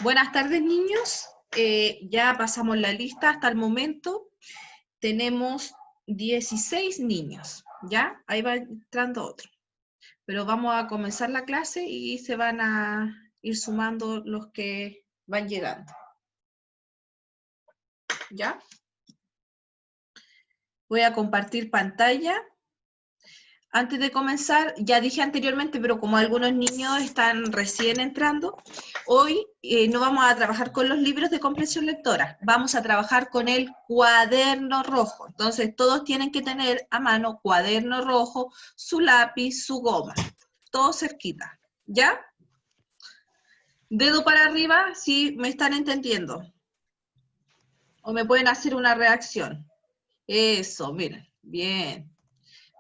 Buenas tardes, niños. Ya pasamos la lista hasta el momento. Tenemos 16 niños, ¿ya? Ahí va entrando otro. Pero vamos a comenzar la clase y se van a ir sumando los que van llegando. ¿Ya? Voy a compartir pantalla. Antes de comenzar, ya dije anteriormente, pero como algunos niños están recién entrando, hoy no vamos a trabajar con los libros de comprensión lectora, vamos a trabajar con el cuaderno rojo. Entonces, todos tienen que tener a mano cuaderno rojo, su lápiz, su goma, todo cerquita, ¿ya? Dedo para arriba si me están entendiendo. O me pueden hacer una reacción. Eso, miren, bien,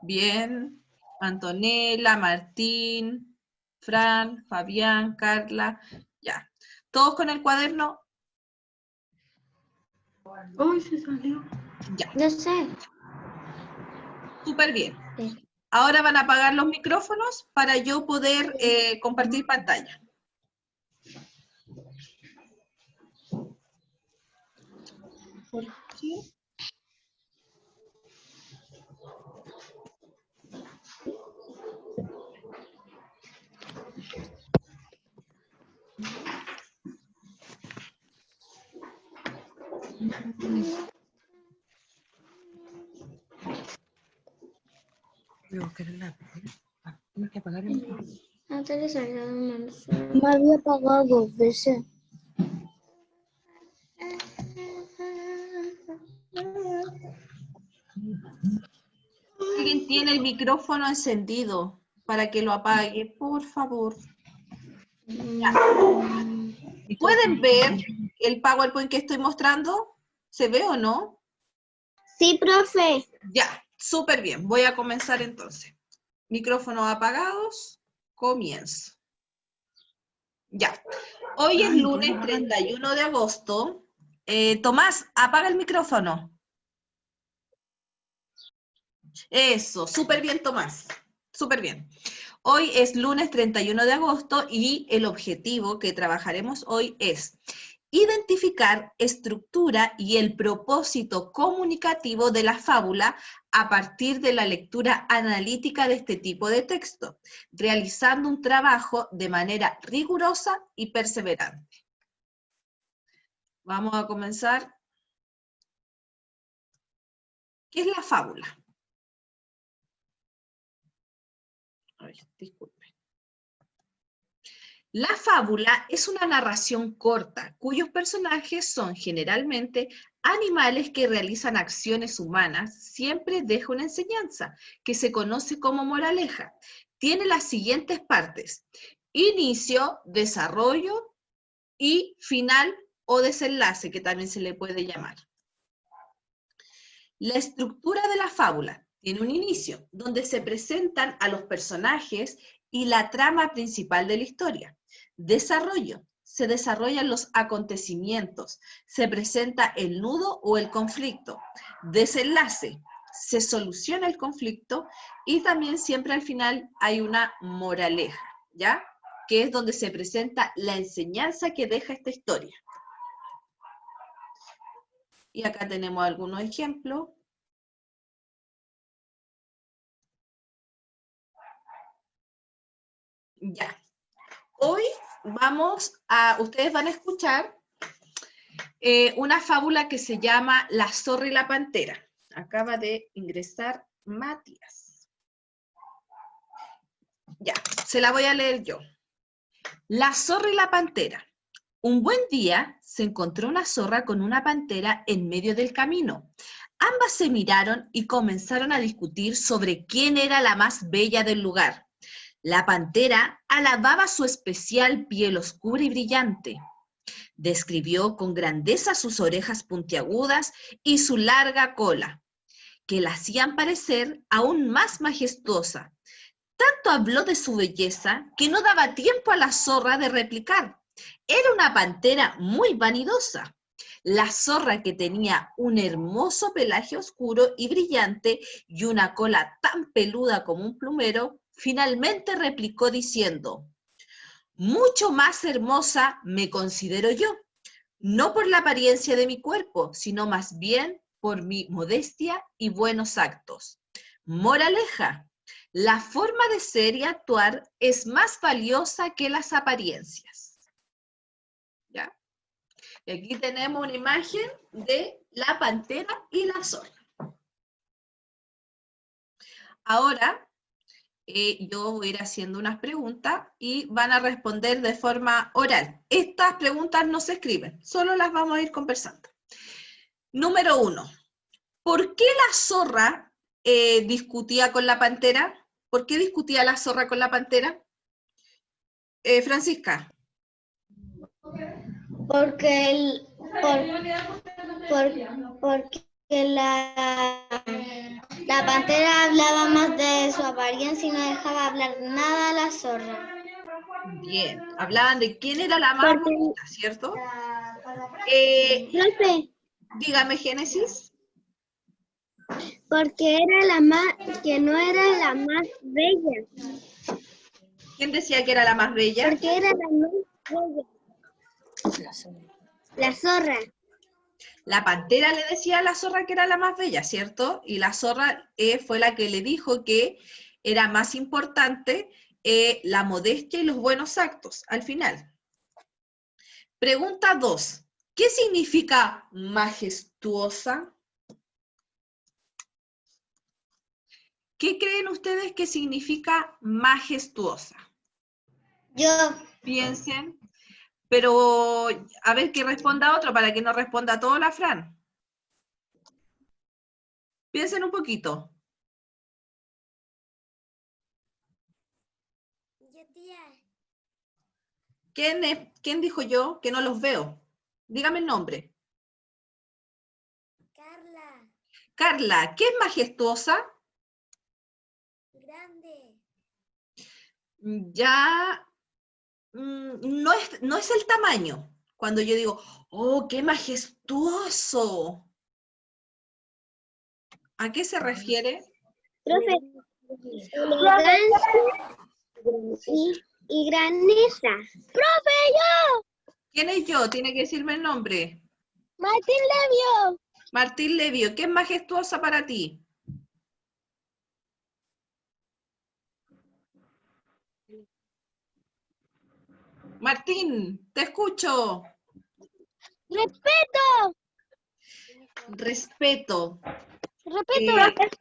bien. Antonella, Martín, Fran, Fabián, Carla, ya. ¿Todos con el cuaderno? Uy, se salió. Ya. No sé. Súper bien. Sí. Ahora van a apagar los micrófonos para yo poder compartir pantalla. ¿Por qué? Voy a buscar el lápiz. Tienes que apagar el micrófono. Antes le salió me había apagado 2 veces. Alguien tiene el micrófono encendido para que lo apague, por favor. Ya. ¿Pueden ver el PowerPoint que estoy mostrando? ¿Se ve o no? Sí, profe. Ya, súper bien. Voy a comenzar entonces. Micrófonos apagados. Comienzo. Ya. Hoy es lunes 31 de agosto. Tomás, apaga el micrófono. Eso, súper bien, Tomás. Súper bien. Hoy es lunes 31 de agosto y el objetivo que trabajaremos hoy es identificar estructura y el propósito comunicativo de la fábula a partir de la lectura analítica de este tipo de texto, realizando un trabajo de manera rigurosa y perseverante. Vamos a comenzar. ¿Qué es la fábula? Ay, disculpe. La fábula es una narración corta, cuyos personajes son generalmente animales que realizan acciones humanas, siempre deja una enseñanza, que se conoce como moraleja. Tiene las siguientes partes: inicio, desarrollo y final o desenlace, que también se le puede llamar. La estructura de la fábula tiene un inicio, donde se presentan a los personajes y la trama principal de la historia. Desarrollo. Se desarrollan los acontecimientos, se presenta el nudo o el conflicto. Desenlace. Se soluciona el conflicto y también siempre al final hay una moraleja, ¿ya? Que es donde se presenta la enseñanza que deja esta historia. Y acá tenemos algunos ejemplos. Ya. Hoy ustedes van a escuchar una fábula que se llama La zorra y la pantera. Acaba de ingresar Matías. Ya, se la voy a leer yo. La zorra y la pantera. Un buen día se encontró una zorra con una pantera en medio del camino. Ambas se miraron y comenzaron a discutir sobre quién era la más bella del lugar. La pantera alababa su especial piel oscura y brillante. Describió con grandeza sus orejas puntiagudas y su larga cola, que la hacían parecer aún más majestuosa. Tanto habló de su belleza que no daba tiempo a la zorra de replicar. Era una pantera muy vanidosa. La zorra, que tenía un hermoso pelaje oscuro y brillante y una cola tan peluda como un plumero, finalmente replicó diciendo: Mucho más hermosa me considero yo, no por la apariencia de mi cuerpo, sino más bien por mi modestia y buenos actos. Moraleja, la forma de ser y actuar es más valiosa que las apariencias. ¿Ya? Y aquí tenemos una imagen de la pantera y la zorra. Ahora, yo voy a ir haciendo unas preguntas y van a responder de forma oral. Estas preguntas no se escriben, solo las vamos a ir conversando. Número 1. ¿Por qué la zorra discutía con la pantera? ¿Por qué discutía la zorra con la pantera? Francisca. Porque la pantera hablaba más de su apariencia y no dejaba hablar nada a la zorra. Bien, hablaban de quién era la más bonita, ¿cierto? Profe, Dígame, Génesis. porque era la más, que no era la más bella. ¿Quién decía que era la más bella? Porque era la más bella. La zorra. La pantera le decía a la zorra que era la más bella, ¿cierto? Y la zorra fue la que le dijo que era más importante la modestia y los buenos actos, al final. Pregunta 2. ¿Qué significa majestuosa? ¿Qué creen ustedes que significa majestuosa? Yo. Piensen, pero a ver que responda otro para que no responda todo la Fran. Piensen un poquito. ¿Quién dijo yo que no los veo? Dígame el nombre. Carla. Carla, ¿qué es majestuosa? Grande. Ya no es el tamaño. Cuando yo digo, oh, qué majestuoso. ¿A qué se refiere? Profe, elegancia y grandeza. ¡Profe, yo! ¿Quién es yo? Tiene que decirme el nombre. Martín Levio. Martín Levio, ¿qué es majestuosa para ti? Martín, te escucho. ¡Respeto! Respeto. ¡Respeto!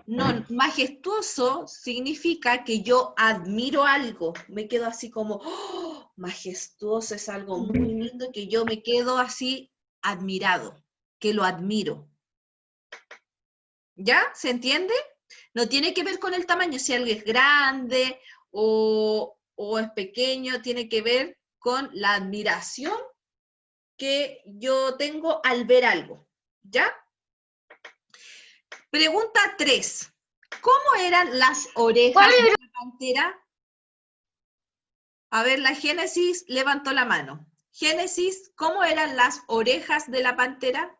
No, majestuoso significa que yo admiro algo. Me quedo así como, oh, majestuoso es algo muy lindo que yo me quedo así admirado, que lo admiro. ¿Ya? ¿Se entiende? No tiene que ver con el tamaño, si algo es grande o es pequeño, tiene que ver con la admiración que yo tengo al ver algo. ¿Ya? Pregunta 3. ¿Cómo eran las orejas de la pantera? A ver, la Génesis levantó la mano. Génesis, ¿cómo eran las orejas de la pantera?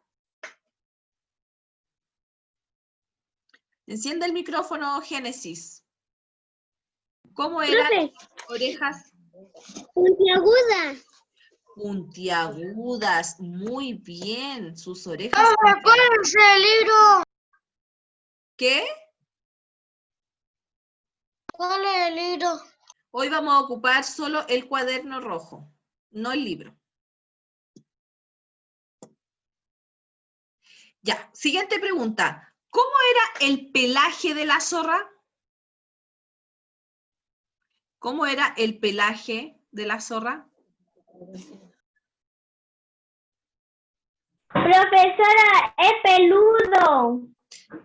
Enciende el micrófono, Génesis. ¿Cómo eran las orejas? Puntiaguda. Puntiagudas, muy bien. Sus orejas. ¡Acuérdense el libro! ¿Qué? ¿Cuál es el libro? Hoy vamos a ocupar solo el cuaderno rojo, no el libro. Ya, siguiente pregunta. ¿Cómo era el pelaje de la zorra? ¿Cómo era el pelaje de la zorra? Profesora, es peludo.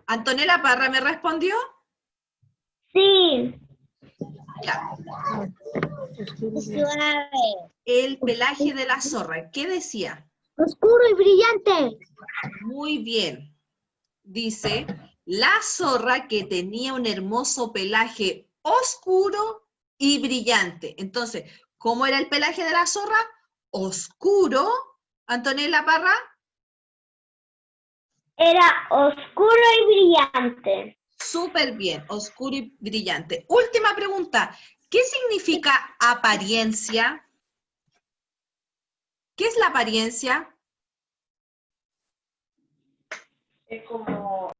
¿Antonella Parra me respondió? Sí. Ya. Suave. El pelaje de la zorra. ¿Qué decía? Oscuro y brillante. Muy bien. Dice, la zorra que tenía un hermoso pelaje oscuro y brillante. Entonces, ¿cómo era el pelaje de la zorra? Oscuro. Antonella Parra. Era oscuro y brillante. Súper bien, oscuro y brillante. Última pregunta. ¿Qué significa apariencia? ¿Qué es la apariencia? Es como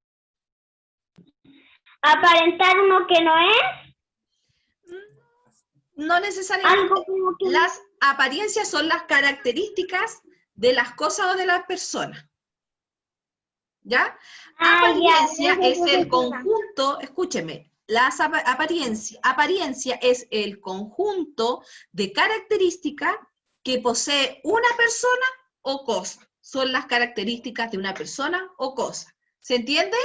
aparentar uno que no es, No necesariamente. algo como que Las apariencias son las características de las cosas o de las personas. ¿Ya? Apariencia ya, es el conjunto, escúcheme, apariencia es el conjunto de características que posee una persona o cosa. Son las características de una persona o cosa. ¿Se entiende?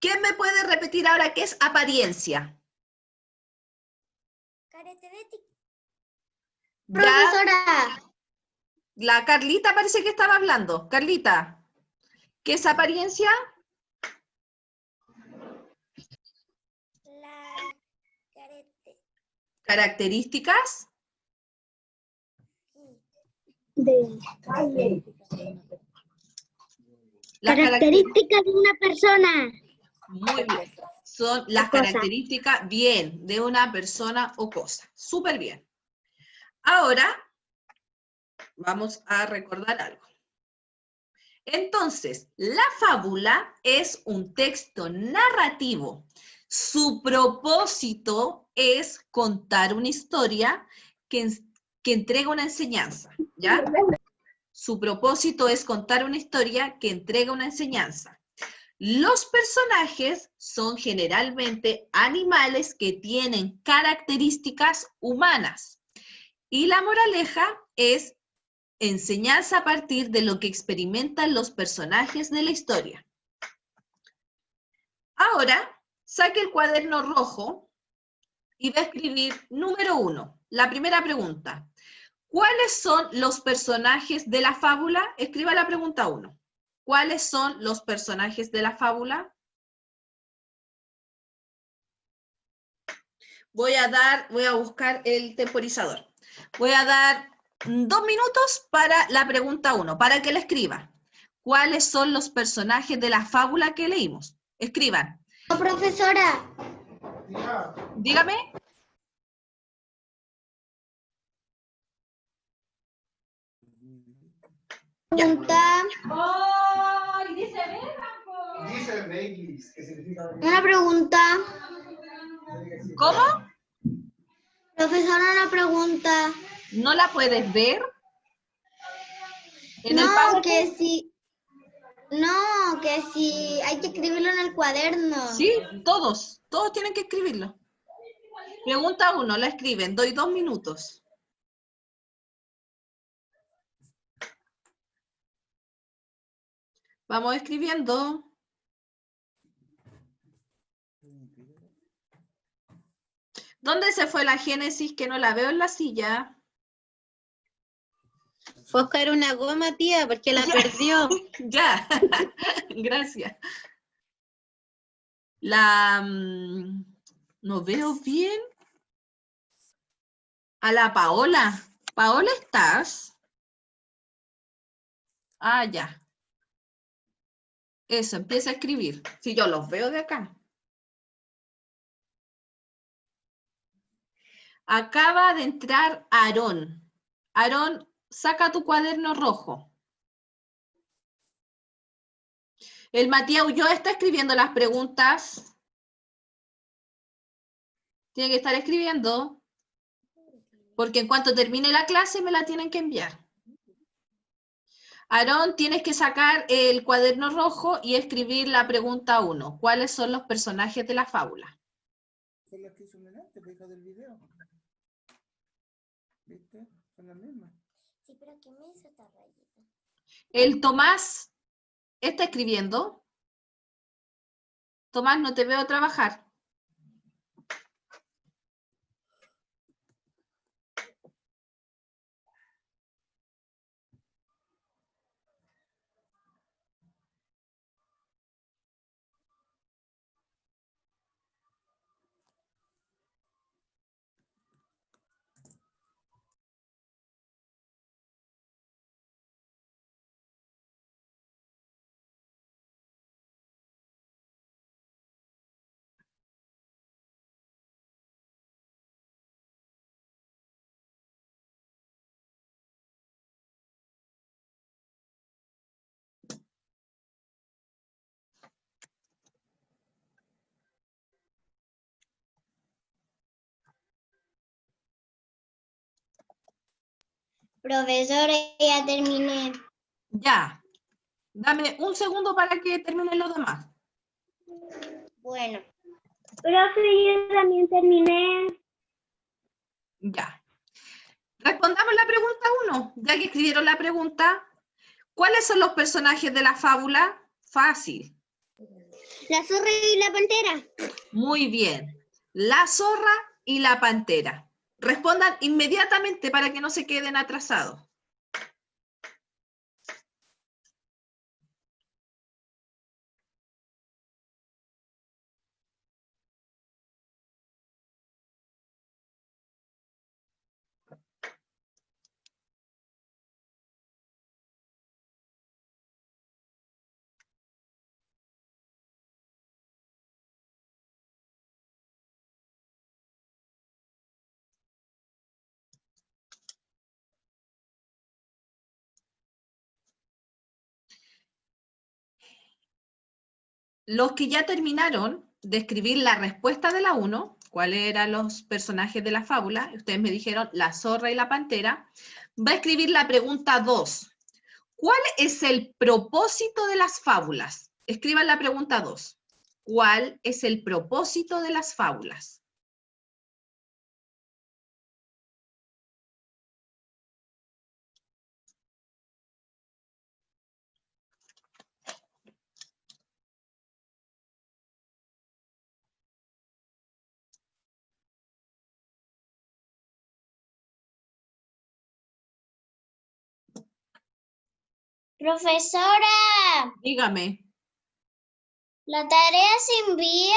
¿Quién me puede repetir ahora qué es apariencia? Ya, Profesora, la Carlita parece que estaba hablando. Carlita, ¿qué es apariencia? Características. Las características de una persona. Muy bien. Son las cosa. características, bien, de una persona o cosa. Súper bien. Ahora, vamos a recordar algo. Entonces, la fábula es un texto narrativo. Su propósito es contar una historia que entrega una enseñanza, ¿ya? Su propósito es contar una historia que entrega una enseñanza. Los personajes son generalmente animales que tienen características humanas. Y la moraleja es enseñanza a partir de lo que experimentan los personajes de la historia. Ahora, saque el cuaderno rojo y va a escribir número 1. La primera pregunta. ¿Cuáles son los personajes de la fábula? Escriba la pregunta 1. ¿Cuáles son los personajes de la fábula? Voy a buscar el temporizador. Voy a dar 2 minutos para la pregunta 1, para que la escriba. ¿Cuáles son los personajes de la fábula que leímos? Escriban. No, profesora. Dígame. Pregunta. Una pregunta. ¿Cómo? Profesora, una pregunta. ¿No la puedes ver? ¿En el No, PowerPoint? que si. No, que si hay que escribirlo en el cuaderno. Sí, todos tienen que escribirlo. Pregunta 1, la escriben, doy 2 minutos. Vamos escribiendo. ¿Dónde se fue la Génesis que no la veo en la silla? Fue a buscar una goma, tía, porque la perdió. Ya, gracias. No veo bien. A la Paola. Paola, ¿estás? Ah, ya. Eso, empieza a escribir. Si yo los veo de acá. Acaba de entrar Aarón. Aarón, saca tu cuaderno rojo. El Matías Ulloa está escribiendo las preguntas. Tiene que estar escribiendo. Porque en cuanto termine la clase me la tienen que enviar. Aarón, tienes que sacar el cuaderno rojo y escribir la pregunta 1. ¿Cuáles son los personajes de la fábula? Son las que hizo delante, hija del video. ¿Viste? Son las mismas. Sí, pero ¿qué me hizo esta rayita? El Tomás está escribiendo. Tomás, no te veo trabajar. Profesora, ya terminé. Ya. Dame un segundo para que terminen los demás. Bueno, Profe, yo también terminé. Ya. Respondamos la pregunta 1. Ya que escribieron la pregunta, ¿cuáles son los personajes de la fábula? Fácil. la zorra y la pantera. Muy bien. La zorra y la pantera. Respondan inmediatamente para que no se queden atrasados. Los que ya terminaron de escribir la respuesta de la 1, cuáles eran los personajes de la fábula, ustedes me dijeron la zorra y la pantera, va a escribir la pregunta 2. ¿Cuál es el propósito de las fábulas? Escriban la pregunta 2. ¿Cuál es el propósito de las fábulas? Profesora, Dígame. ¿la tarea se envía?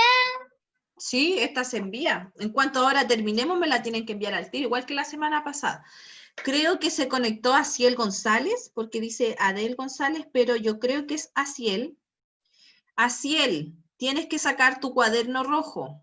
Sí, esta se envía. En cuanto ahora terminemos, me la tienen que enviar al tiro, igual que la semana pasada. Creo que se conectó a Ciel González, porque dice Adel González, pero yo creo que es Aciel. Aciel, tienes que sacar tu cuaderno rojo.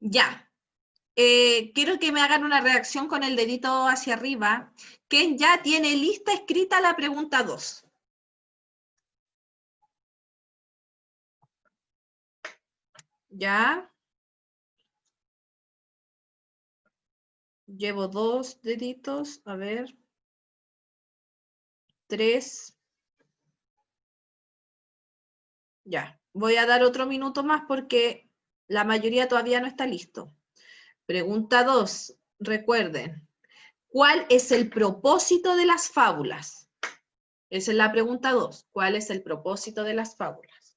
Ya. Quiero que me hagan una reacción con el dedito hacia arriba. ¿Quién ya tiene lista escrita la pregunta 2? ¿Ya? Llevo 2 deditos, a ver. 3. Ya. Voy a dar otro minuto más porque la mayoría todavía no está listo. Pregunta 2. Recuerden, ¿cuál es el propósito de las fábulas? Esa es la pregunta 2. ¿Cuál es el propósito de las fábulas?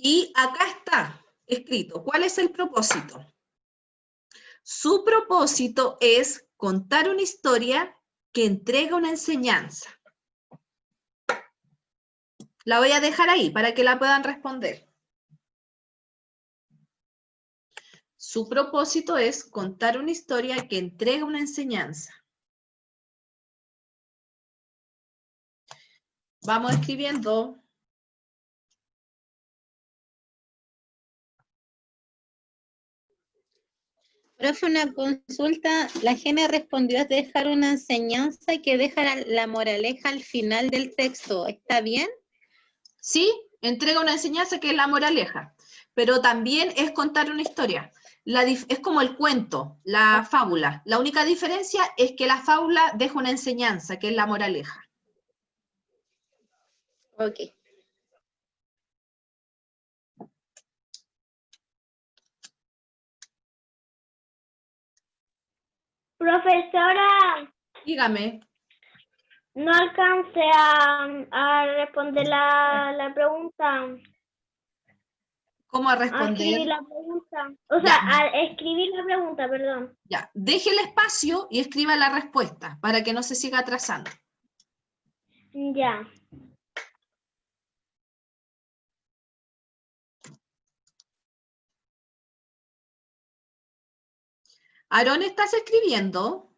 Y acá está escrito, ¿cuál es el propósito? Su propósito es contar una historia que entrega una enseñanza. La voy a dejar ahí para que la puedan responder. Su propósito es contar una historia que entrega una enseñanza. Vamos escribiendo. Profe, una consulta. La Gene respondió es dejar una enseñanza que deja la moraleja al final del texto. ¿Está bien? Sí, entrega una enseñanza que es la moraleja. pero también es contar una historia. Es como el cuento, la fábula. La única diferencia es que la fábula deja una enseñanza, que es la moraleja. Ok. Profesora, Dígame. no alcancé a responder la pregunta. ¿Cómo a A escribir responder? la pregunta. O sea, Ya. a escribir la pregunta, perdón. Ya, deje el espacio y escriba la respuesta para que no se siga atrasando. Ya. Aarón, ¿estás escribiendo?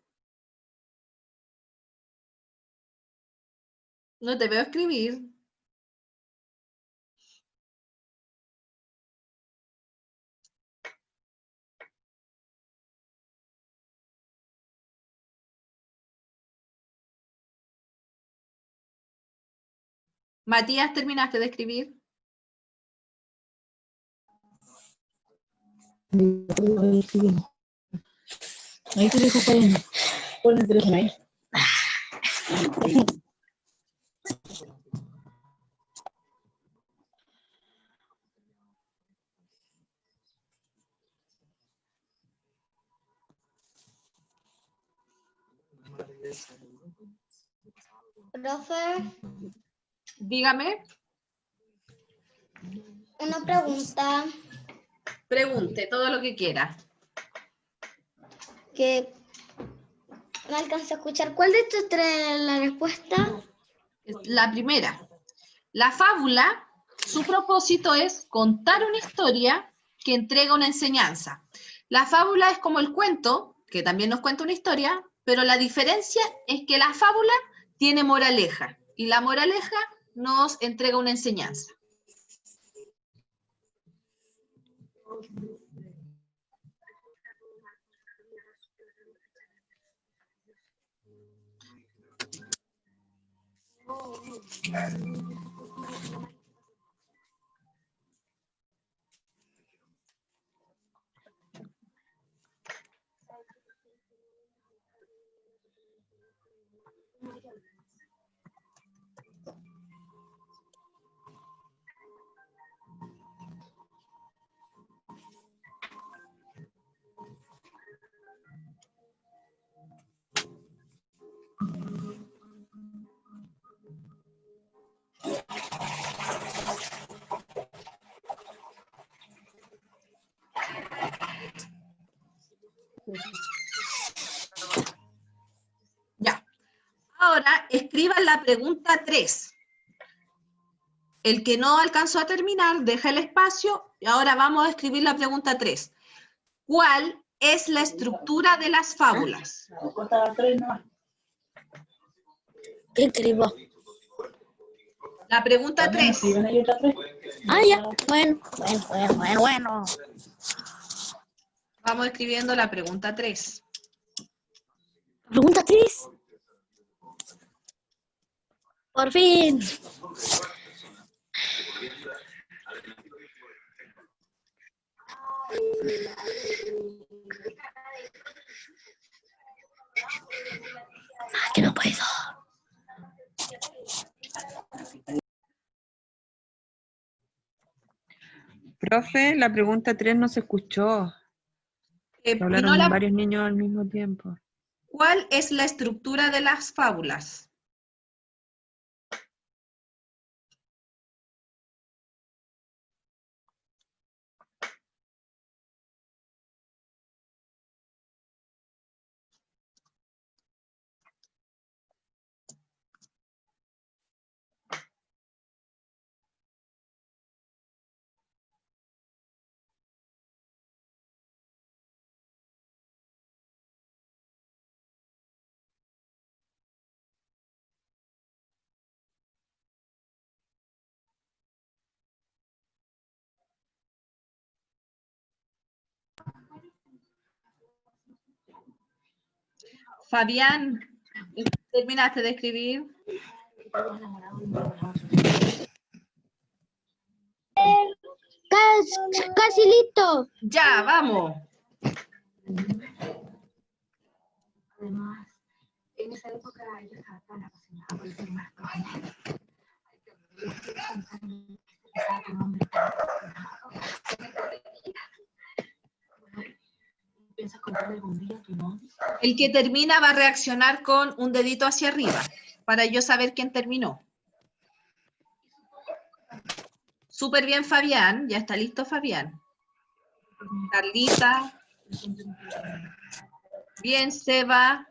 No te veo escribir. Matías, ¿terminaste de escribir? Ahí te dejo para pon el teléfono ahí. Profe, Dígame. una pregunta Pregunte todo lo que quiera. que no alcanzo a escuchar. ¿Cuál de estos tres es la respuesta? La primera. La fábula, su propósito es contar una historia que entrega una enseñanza. La fábula es como el cuento, que también nos cuenta una historia, pero la diferencia es que la fábula tiene moraleja y la moraleja nos entrega una enseñanza. Ya. Ahora escriban la pregunta 3. El que no alcanzó a terminar, deja el espacio y ahora vamos a escribir la pregunta 3. ¿Cuál es la estructura de las fábulas? ¿Qué escribo? La pregunta 3. Ah, ya. Bueno. Vamos escribiendo la pregunta 3. Pregunta 3. Por fin. Que no puedo. Profe, la pregunta 3 no se escuchó. Hablaron varios niños al mismo tiempo. ¿Cuál es la estructura de las fábulas? Fabián, ¿terminaste de escribir? Casi listo. Ya, vamos. Además, en esa época yo estaba tan apasionada por el tema ¿Piensas contarle algún día a tu novio? El que termina va a reaccionar con un dedito hacia arriba, para yo saber quién terminó. Súper bien, Fabián. Ya está listo, Fabián. Carlita. Bien, Seba.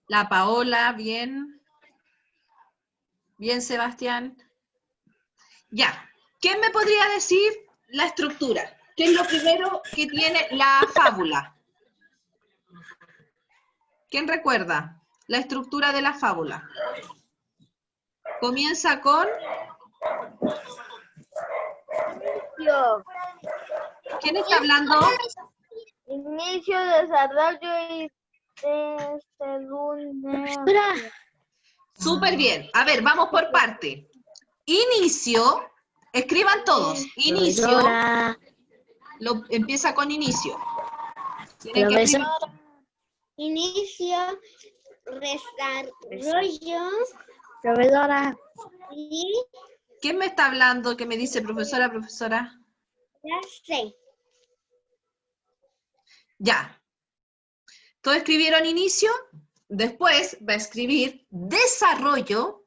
La Paola, bien. Bien, Sebastián. Ya. ¿Quién me podría decir la estructura? ¿Qué es lo primero que tiene la fábula? ¿Quién recuerda la estructura de la fábula? Comienza con... Inicio, ¿Quién está hablando? inicio, desarrollo y desenvolvimiento. Súper bien. A ver, vamos por parte. Inicio. Escriban todos. Inicio. Empieza con inicio. Tienen que escribir. Inicio, desarrollo Profesora. y ¿Quién me está hablando? ¿Qué me dice profesora, profesora? ya sé. Ya. ¿Todos escribieron inicio? Después va a escribir desarrollo.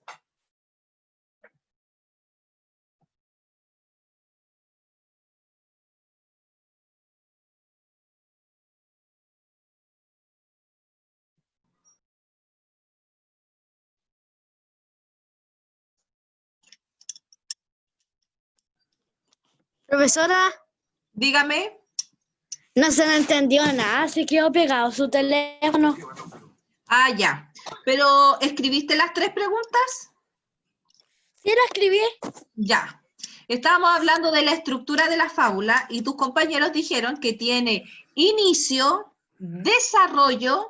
Profesora, Dígame. no se me entendió nada, se quedó pegado su teléfono. Ah, ya. ¿Pero escribiste las 3 preguntas? Sí, la escribí. Ya. Estábamos hablando de la estructura de la fábula y tus compañeros dijeron que tiene inicio, desarrollo,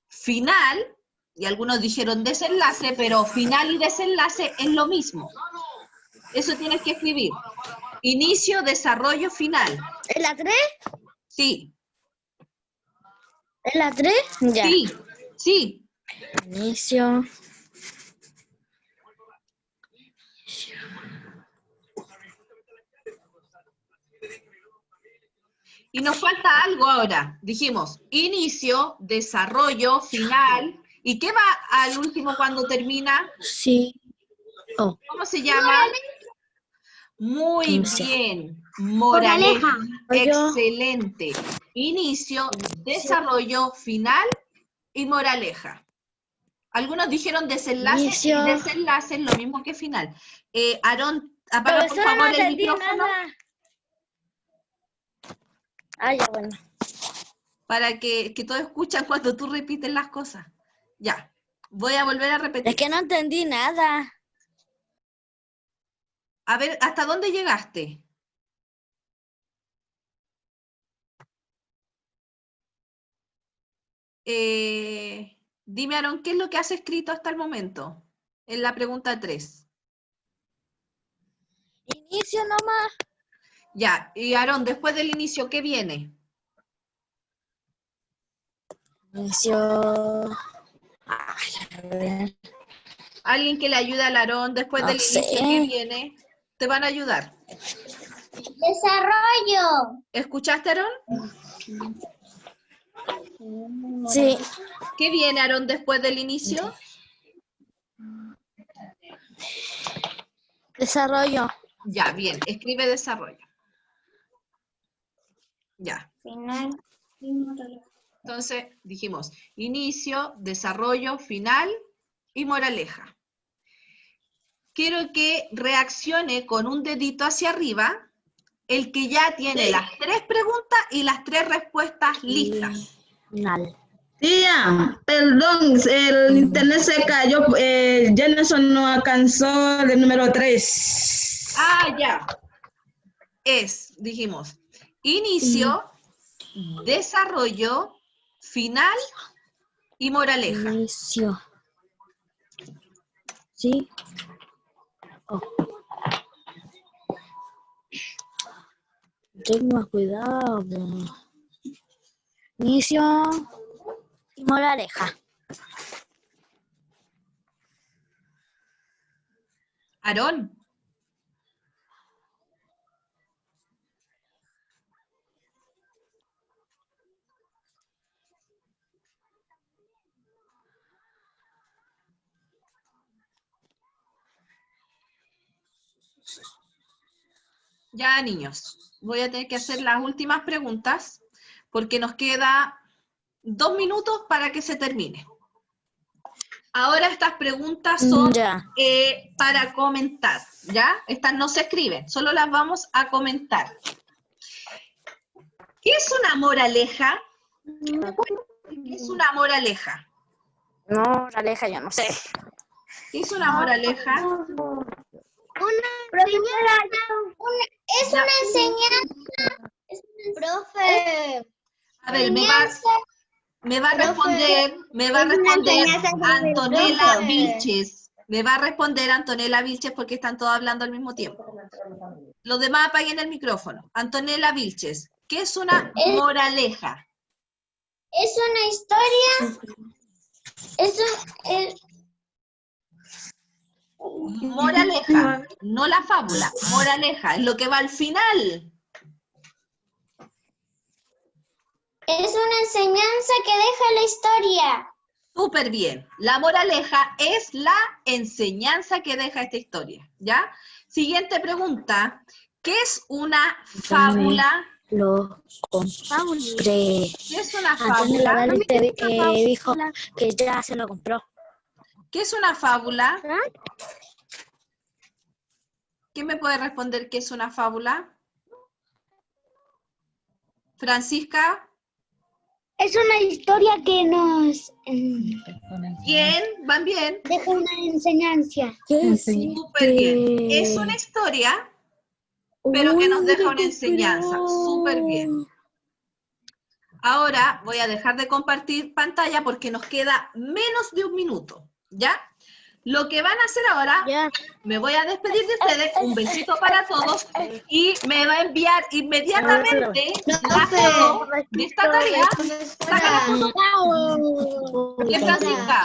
final, y algunos dijeron desenlace, pero final y desenlace es lo mismo. Eso tienes que escribir. Inicio, desarrollo, final. ¿Es la 3? Sí, ¿Es la 3? Ya. sí, sí. Inicio. Y nos falta algo ahora. Dijimos inicio, desarrollo, final. ¿Y qué va al último cuando termina? Sí. Oh. ¿Cómo se llama? Muy Inicio. bien. Moraleja. Moraleja. Excelente. Inicio, desarrollo, final y moraleja. Algunos dijeron desenlace Inicio. y desenlace es lo mismo que final. Aarón, apaga por Profesora, favor no el entendí micrófono nada. Ah, ya, bueno. para que todos escuchan cuando tú repites las cosas. Ya, voy a volver a repetir. Es que no entendí nada. A ver, ¿hasta dónde llegaste? Dime, Aarón, ¿qué es lo que has escrito hasta el momento? En la pregunta 3. Inicio nomás. Ya, y Aarón, después del inicio, ¿qué viene? Inicio. Ay, a ver. Alguien que le ayude al Aarón después No del sé. inicio, ¿qué viene? Te van a ayudar. Desarrollo. ¿Escuchaste, Aarón? Sí. ¿Qué viene, Aarón, después del inicio? Desarrollo. Ya, bien, escribe desarrollo. Ya. Final. Entonces, dijimos inicio, desarrollo, final y moraleja. Quiero que reaccione con un dedito hacia arriba el que ya tiene las 3 preguntas y las 3 respuestas listas. Final. Tía, perdón, el internet se cayó, Jenison no alcanzó el número 3. Ah, ya. Dijimos, inicio, desarrollo, final y moraleja. Inicio. Sí. Oh. Ten más cuidado. Inicio y moraleja. Aarón. Ya, niños, voy a tener que hacer las últimas preguntas porque nos queda 2 minutos para que se termine. Ahora estas preguntas son para comentar, ¿ya? Estas no se escriben, solo las vamos a comentar. ¿Qué es una moraleja? ¿Qué es una moraleja? Moraleja, yo no sé. ¿Qué es una moraleja? Es una enseñanza. Profe. A ver, me va a responder Antonella Vilches. Me va a responder Antonella Vilches porque están todos hablando al mismo tiempo. Los demás apaguen el micrófono. Antonella Vilches, ¿qué es una moraleja? Es una historia. Moraleja, no la fábula. Moraleja, es lo que va al final. Es una enseñanza que deja la historia. Súper bien. La moraleja es la enseñanza que deja esta historia, ¿ya? Siguiente pregunta. ¿Qué es una fábula? Lo compré. ¿Qué es una Antonella fábula? dijo que ya se lo compró. ¿Qué es una fábula? ¿Quién me puede responder qué es una fábula? Francisca. Es una historia que nos Bien, van bien. deja una enseñanza. Súper bien. Es una historia, pero que nos deja una enseñanza. Súper bien. Ahora voy a dejar de compartir pantalla porque nos queda menos de 1 minuto, ¿ya? Lo que van a hacer ahora, me voy a despedir de ustedes, un besito para todos, y me va a enviar inmediatamente la foto de esta tarea. Saca la foto. ¿Qué, Francisca?